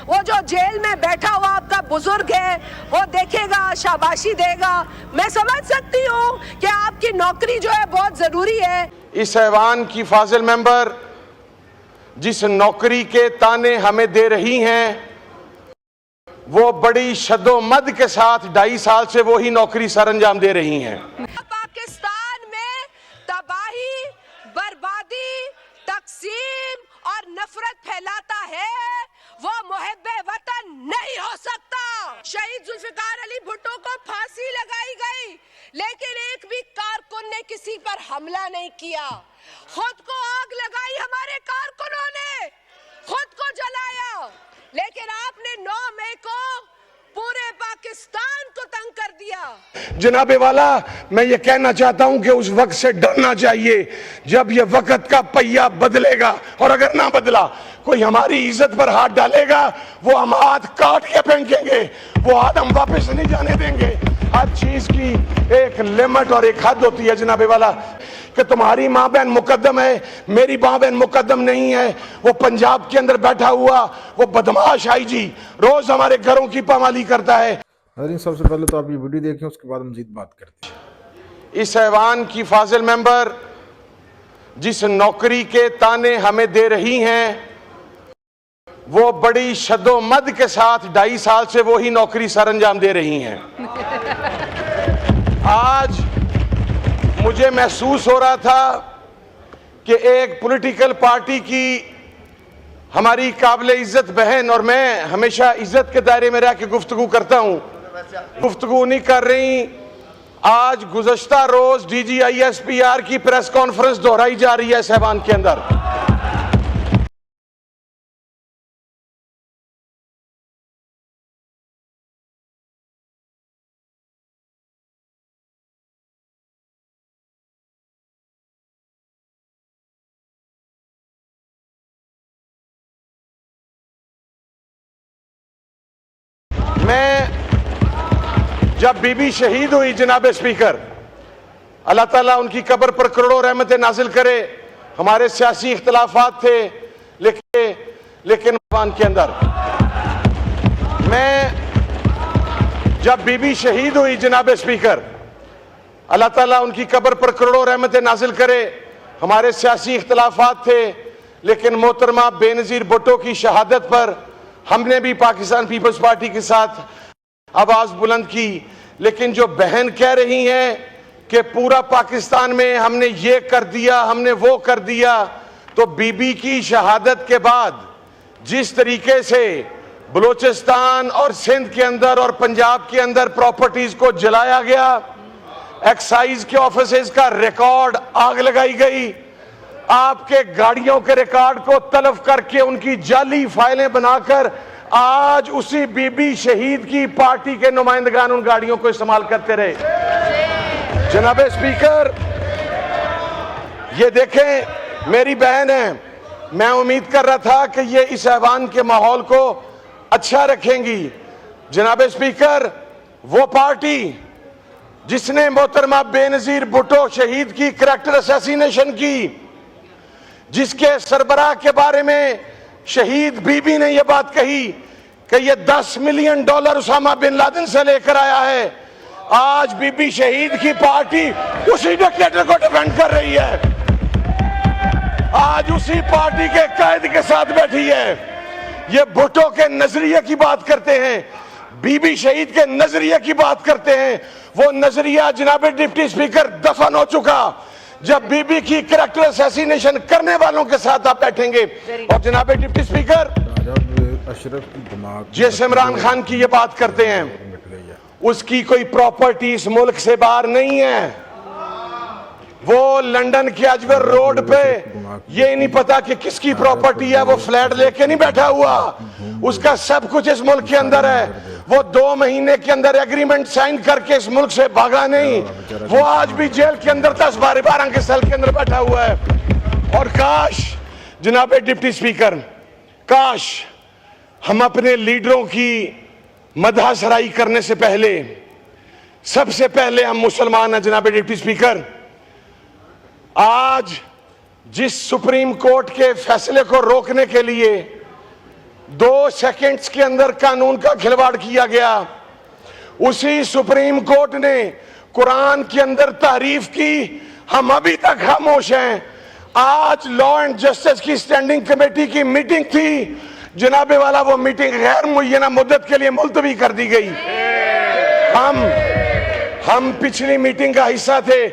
वो जो जेल में बैठा हुआ आपका बुजुर्ग है वो देखेगा, शाबाशी देगा। मैं समझ सकती हूँ कि आपकी नौकरी जो है बहुत जरूरी है। इस ऐवान की फाजिल मेंबर जिस नौकरी के ताने हमें दे रही हैं वो बड़ी शद्दोमद के साथ 2.5 साल से वो ही नौकरी सर अंजाम दे रही हैं। पाकिस्तान में तबाही, बर्बादी, तकसीम और नफरत फैलाता है वो मुहिब्बे वतन नहीं हो सकता। शहीद जुल्फिकार अली भुट्टो को फांसी लगाई गई लेकिन एक भी कारकुन ने किसी पर हमला नहीं किया। खुद को आग लगाई हमारे कारकुनों ने, खुद को जलाया, लेकिन आपने 9 मई को पूरे पाकिस्तान को तंग कर दिया। जनाबे वाला, मैं ये कहना चाहता हूं कि उस वक्त से डरना चाहिए जब ये वक्त का पहिया बदलेगा, और अगर ना बदला कोई हमारी इज्जत पर हाथ डालेगा वो हम हाथ काट के फेंकेंगे, वो हाथ हम वापस नहीं जाने देंगे। हर चीज की एक लिमिट और एक हद होती है जनाबे वाला, कि तुम्हारी माँ बहन मुकद्दम है, मेरी माँ बहन मुकद्दम नहीं है। वो पंजाब के अंदर बैठा हुआ वो बदमाश आईजी रोज हमारे घरों की पामाली करता है। सबसे पहले तो आप ये वीडियो देखें, उसके बाद मजीद बात करते हैं। इस ऐवान की फाजिल मेंबर जिस नौकरी के ताने हमें दे रही हैं वो बड़ी शद्दोमद के साथ 2.5 साल से वो ही नौकरी सर अंजाम दे रही हैं। आज मुझे महसूस हो रहा था कि एक पॉलिटिकल पार्टी की हमारी काबिल इज्जत बहन, और मैं हमेशा इज्जत के दायरे में रह के गुफ्तगू करता हूं, गुफ्तगू नहीं कर रही। आज गुज़श्ता रोज DGISPR की प्रेस कॉन्फ्रेंस दोहराई जा रही है सहबान के अंदर। मैं जब बीबी शहीद हुई जनाब स्पीकर, अल्लाह ताला उनकी कब्र पर करोड़ों रहमतें नाजिल करे। हमारे सियासी इख्तलाफात थे लेकिन के अंदर मैं जब बीबी शहीद हुई जनाब स्पीकर, अल्लाह ताला उनकी कब्र पर करोड़ों रहमतें नाजिल करे। हमारे सियासी इख्तलाफात थे लेकिन मोहतरमा बेनज़ीर भुट्टो की शहादत पर हमने भी पाकिस्तान पीपल्स पार्टी के साथ आवाज बुलंद की। लेकिन जो बहन कह रही हैं कि पूरा पाकिस्तान में हमने ये कर दिया, हमने वो कर दिया, तो बीबी की शहादत के बाद जिस तरीके से बलूचिस्तान और सिंध के अंदर और पंजाब के अंदर प्रॉपर्टीज को जलाया गया, एक्साइज के ऑफिसेज का रिकॉर्ड आग लगाई गई, आपके गाड़ियों के रिकॉर्ड को तलब करके उनकी जाली फाइलें बनाकर आज उसी बीबी शहीद की पार्टी के नुमाइंदगान उन गाड़ियों को इस्तेमाल करते रहे। जनाब स्पीकर, ये देखें, मेरी बहन है, मैं उम्मीद कर रहा था कि ये इस ऐवान के माहौल को अच्छा रखेंगी। जनाब स्पीकर, वो पार्टी जिसने मोहतरमा बेनज़ीर भुट्टो शहीद की करैक्टर असैसिनेशन की, जिसके सरबराह के बारे में शहीद बीबी ने यह बात कही कि यह $10 मिलियन उसामा बिन लादेन से लेकर आया है, आज बीबी शहीद की पार्टी उसी डिक्टेटर को डिफेंड कर रही है, आज उसी पार्टी के कायद के साथ बैठी है। ये भुट्टो के नजरिए की बात करते हैं, बीबी शहीद के नजरिए की बात करते हैं। वो नजरिया जनाब डिप्टी स्पीकर दफन हो चुका। जब बीबी की करैक्टर असैसिनेशन करने वालों के साथ आप बैठेंगे, और जनाब डिप्टी स्पीकर जिस इमरान खान की ये बात करते हैं, उसकी कोई प्रॉपर्टी इस मुल्क से बाहर नहीं है। वो लंदन के अजवर रोड पे ये नहीं पता कि किसकी प्रॉपर्टी है, वो फ्लैट लेके नहीं बैठा हुआ, उसका सब कुछ इस मुल्क के अंदर है। वो 2 महीने के अंदर एग्रीमेंट साइन करके इस मुल्क से भागा नहीं, वो आज भी जेल के अंदर 10-12 के सेल के अंदर बैठा हुआ है। और काश जनाब डिप्टी स्पीकर, काश हम अपने लीडरों की मदह सराई करने से पहले सबसे पहले हम मुसलमान हैं। जनाब डिप्टी स्पीकर, आज जिस सुप्रीम कोर्ट के फैसले को रोकने के लिए 2 सेकंड्स के अंदर कानून का खिलवाड़ किया गया। उसी सुप्रीम कोर्ट ने कुरान के अंदर तारीफ की, हम अभी तक खामोश हैं। आज लॉ एंड जस्टिस की स्टैंडिंग कमेटी की मीटिंग थी, जनाबे वाला वो मीटिंग गैर मुय्यना मुद्दत के लिए मुलतवी कर दी गई। हम पिछली मीटिंग का हिस्सा थे,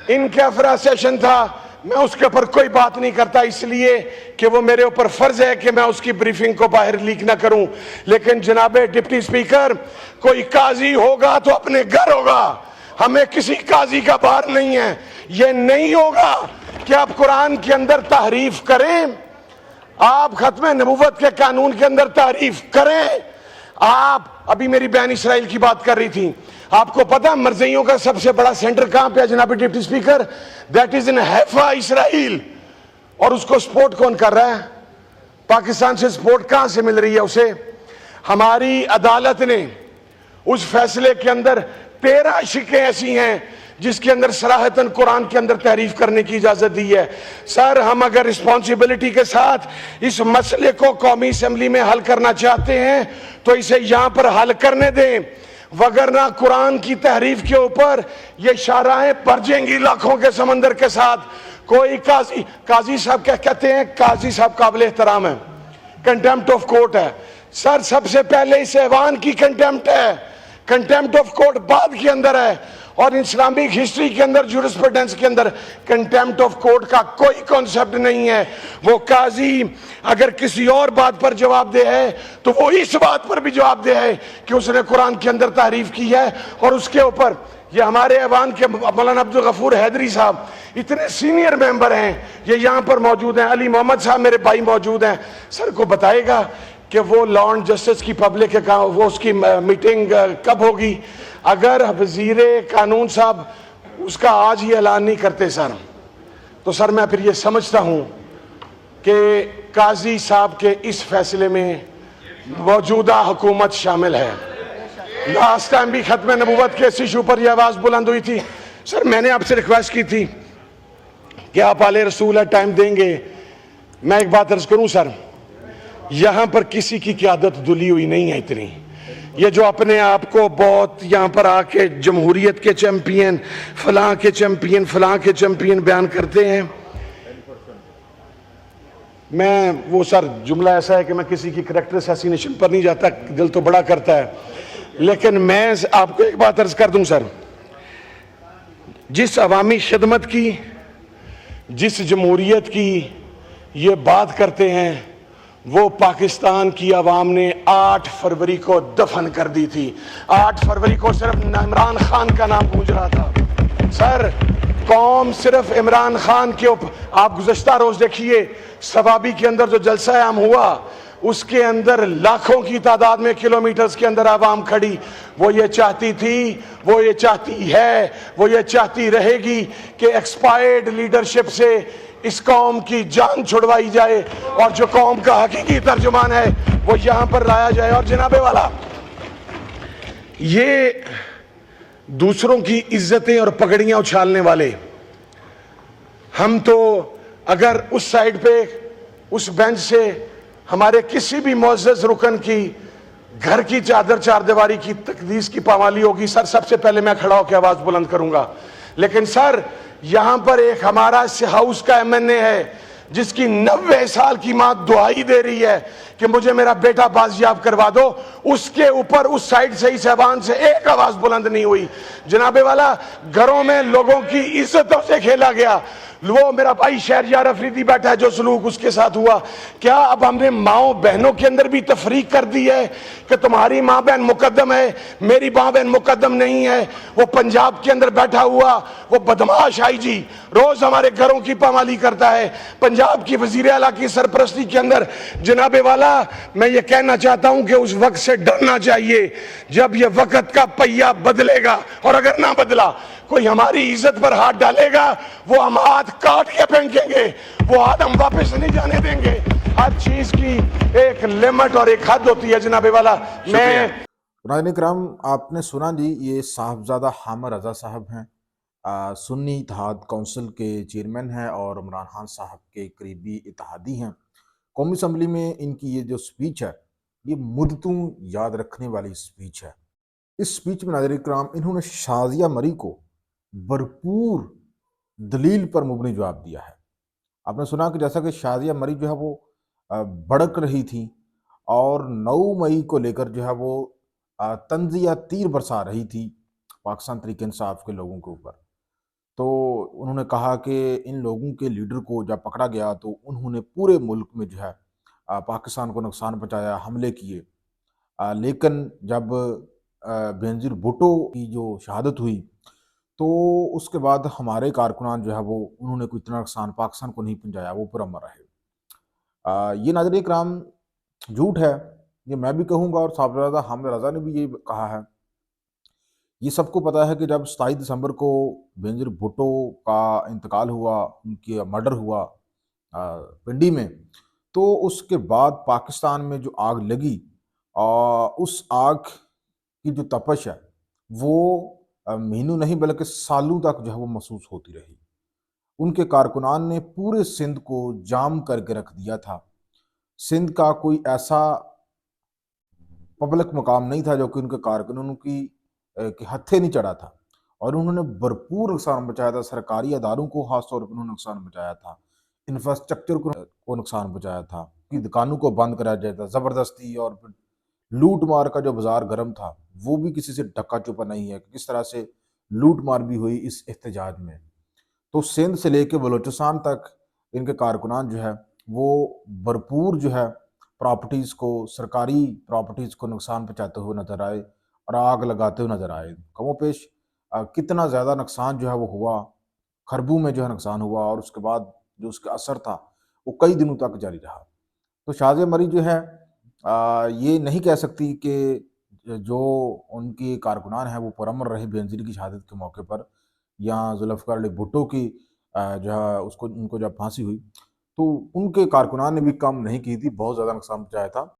इनका सेशन था, मैं उसके ऊपर कोई बात नहीं करता इसलिए कि वो मेरे ऊपर फर्ज है कि मैं उसकी ब्रीफिंग को बाहर लीक ना करूं। लेकिन जनाबे डिप्टी स्पीकर, कोई काजी होगा तो अपने घर होगा, हमें किसी काजी का बार नहीं है। ये नहीं होगा कि आप कुरान के अंदर तारीफ करें, आप खत्म नबूवत के कानून के अंदर तारीफ करें। आप अभी मेरी बहन इसराइल की बात कर रही थी, आपको पता मरज़इयों का सबसे बड़ा सेंटर कहां पे है जनाब deputy speaker? That is in Haifa, Israel. और उसको सपोर्ट कौन कर रहा है? पाकिस्तान से सपोर्ट कहां से मिल रही है उसे? हमारी अदालत ने उस फैसले के अंदर 13 शिकें ऐसी हैं जिसके अंदर सराहतन कुरान के अंदर तारीफ करने की इजाजत दी है। सर, हम अगर रिस्पॉन्सिबिलिटी के साथ इस मसले को कौमी असेंबली में हल करना चाहते हैं तो इसे यहां पर हल करने दें, वगरना कुरान की तहरीफ के ऊपर ये शाराएं भर जाएंगी लाखों के समंदर के साथ। कोई काजी साहब क्या कहते हैं? काजी साहब काबिल एहतराम है, कंटेम्प्ट ऑफ कोर्ट है। सर, सबसे पहले इस ऐवान की कंटेम्प्ट है, कंटेम्प्ट ऑफ कोर्ट बाद के अंदर है। और इस्लामिक हिस्ट्री के अंदर, जूरिस्प्रूडेंस के अंदर कंटेम्प्ट ऑफ कोर्ट का कोई कॉन्सेप्ट नहीं है। वो काजी अगर किसी और बात पर जवाबदेह है तो वो इस बात पर भी जवाबदेह है कि उसने कुरान के अंदर तारीफ की है। और उसके ऊपर ये हमारे ऐवान के मौलाना अब्दुल गफूर हैदरी साहब इतने सीनियर मेंबर हैं, ये यहाँ पर मौजूद हैं, अली मोहम्मद साहब मेरे भाई मौजूद हैं। सर को बताएगा कि वो लॉ एंड जस्टिस की पब्लिक है, वो उसकी मीटिंग कब होगी? अगर वजीरे कानून साहब उसका आज ही ऐलान नहीं करते सर, तो सर मैं फिर ये समझता हूं कि काजी साहब के इस फैसले में मौजूदा हुकूमत शामिल है। लास्ट टाइम भी खत्म नबूवत के इस इशू पर यह आवाज बुलंद हुई थी। सर, मैंने आपसे रिक्वेस्ट की थी कि आप आले रसूल है, टाइम देंगे। मैं एक बात अर्ज करूं सर, यहां पर किसी की क़यादत दुली हुई नहीं है इतनी। ये जो अपने आप को बहुत यहां पर आके जमहूरियत के चैंपियन, फलां के चैंपियन, फलां के चैंपियन बयान करते हैं, मैं वो सर जुमला ऐसा है कि मैं किसी की करैक्टर असैसिनेशन पर नहीं जाता, दिल तो बड़ा करता है। लेकिन मैं आपको एक बात अर्ज कर दूं सर, जिस अवामी खिदमत की, जिस जमहूरियत की ये बात करते हैं, वो पाकिस्तान की आवाम ने 8 फरवरी को दफन कर दी थी। 8 फरवरी को सिर्फ इमरान खान का नाम गूंज रहा था। सर, कौम सिर्फ इमरान खान के ऊपर, आप गुज़श्ता रोज देखिए सवाबी के अंदर जो जलसा आम हुआ, उसके अंदर लाखों की तादाद में किलोमीटर्स के अंदर आवाम खड़ी। वो ये चाहती थी, वो ये चाहती है, वो ये चाहती रहेगी कि एक्सपायर्ड लीडरशिप से इस कौम की जान छुड़वाई जाए और जो कौम का हकीकी तर्जुमान है वो यहां पर लाया जाए। और जनाबे वाला, ये दूसरों की इज्जतें और पगड़ियां उछालने वाले, हम तो अगर उस साइड पे उस बेंच से हमारे किसी भी मुअज़्ज़ज़ रुकन की घर की चादर चारदीवारी की तकदीस की पामाली होगी, सर सबसे पहले मैं खड़ा होकर आवाज बुलंद करूंगा। लेकिन सर, यहां पर एक हमारा हाउस का एमएनए है जिसकी 90 साल की मां दुआई दे रही है कि मुझे मेरा बेटा बाजियाब करवा दो, उसके ऊपर उस साइड से, इस ऐवान से एक आवाज बुलंद नहीं हुई। जनाबे वाला, घरों में लोगों की इज्जतों से खेला गया। वो मेरा भाई शहरयार अफरीदी बैठा है, जो सलूक उसके साथ हुआ, क्या अब हमने माओ बहनों के अंदर भी तफरीक कर दी है कि तुम्हारी माँ बहन मुकद्दम है, मेरी माँ बहन मुकद्दम नहीं है? वो पंजाब के अंदर बैठा हुआ वो बदमाश आई जी रोज हमारे घरों की पामाली करता है, पंजाब की वजीर आला की सरपरस्ती के अंदर। जनाबे वाला, मैं ये कहना चाहता हूं कि उस वक्त से डरना चाहिए जब ये वक्त का पहिया बदलेगा, और अगर ना बदला, कोई हमारी इज्जत पर हाथ डालेगा, वो हम हाथ काट के फेंकेंगे, वो हाथ हम वापस नहीं जाने देंगे। हर चीज की एक लिमिट और एक हद होती है जनाबे वाला। मैं नाज़रीन इकराम, आपने सुना जी, ये साहबजादा हामिद रजा साहब हैं, सुन्नी इत्तेहाद काउंसिल के चेयरमैन हैं और इमरान खान साहब के करीबी इत्तेहादी हैं। कौमी असम्बली में इनकी ये जो स्पीच है ये मुद्दतों याद रखने वाली स्पीच है। इस स्पीच में नाज़रीन इकराम इन्होंने शाज़िया मरी को भरपूर दलील पर मुबनी जवाब दिया है। आपने सुना कि जैसा कि शाज़िया मरी जो है वो भड़क रही थी और 9 मई को लेकर जो है वो तंज़िया तीर बरसा रही थी पाकिस्तान तहरीक इंसाफ के लोगों के ऊपर। तो उन्होंने कहा कि इन लोगों के लीडर को जब पकड़ा गया तो उन्होंने पूरे मुल्क में जो है पाकिस्तान को नुकसान पहुँचाया, हमले किए। लेकिन जब बेनज़ीर भुट्टो की जो शहादत हुई तो उसके बाद हमारे कारकुनान जो है वो उन्होंने कोई इतना नुकसान पाकिस्तान को नहीं पहुँचाया, वो पुरअमन रहे। ये नाज़रीन इकराम झूठ है, ये मैं भी कहूँगा और साहिबजादा हामिद रज़ा ने भी ये कहा है। ये सबको पता है कि जब 27 दिसंबर को बेनज़ीर भुट्टो का इंतकाल हुआ, उनकी मर्डर हुआ पिंडी में, तो उसके बाद पाकिस्तान में जो आग लगी उस आग की जो तपश है वो महीनों नहीं बल्कि सालों तक जो है वो महसूस होती रही। उनके कारकुनान ने पूरे सिंध को जाम करके रख दिया था। सिंध का कोई ऐसा पब्लिक मकाम नहीं था जो कि उनके कारकुनों की हत्थे नहीं चढ़ा था और उन्होंने भरपूर नुकसान पहुँचाया था। सरकारी अदारों को खास तौर पर उन्होंने नुकसान पहुँचाया था, इंफ्रास्ट्रक्चर को नुकसान पहुँचाया था, कि दुकानों को बंद कराया जाता था ज़बरदस्ती, और फिर लूट मार का जो बाजार गर्म था वो भी किसी से ढका छुपा नहीं है कि किस तरह से लूट मार भी हुई इस एहतजाज में। तो सिंध से लेके बलूचिस्तान तक इनके कारकुनान जो है वो भरपूर जो है प्रॉपर्टीज़ को, सरकारी प्रॉपर्टीज़ को नुकसान पहुँचाते हुए नज़र आए और आग लगाते हुए नज़र आए। कमोपेश कितना ज़्यादा नुकसान जो है वो हुआ, खरबों में जो है नुकसान हुआ और उसके बाद जो उसका असर था वो कई दिनों तक जारी रहा। तो शाज़िया मरी जो है ये नहीं कह सकती कि जो उनकी कारकुनान है वो पुरअमन रहे बेनज़ीर की शहादत के मौके पर, या ज़ुल्फ़िकार अली भुट्टो की जो है उसको उनको जब फांसी हुई तो उनके कारकुनान ने भी कम नहीं की थी, बहुत ज़्यादा नुकसान पहुँचाया था।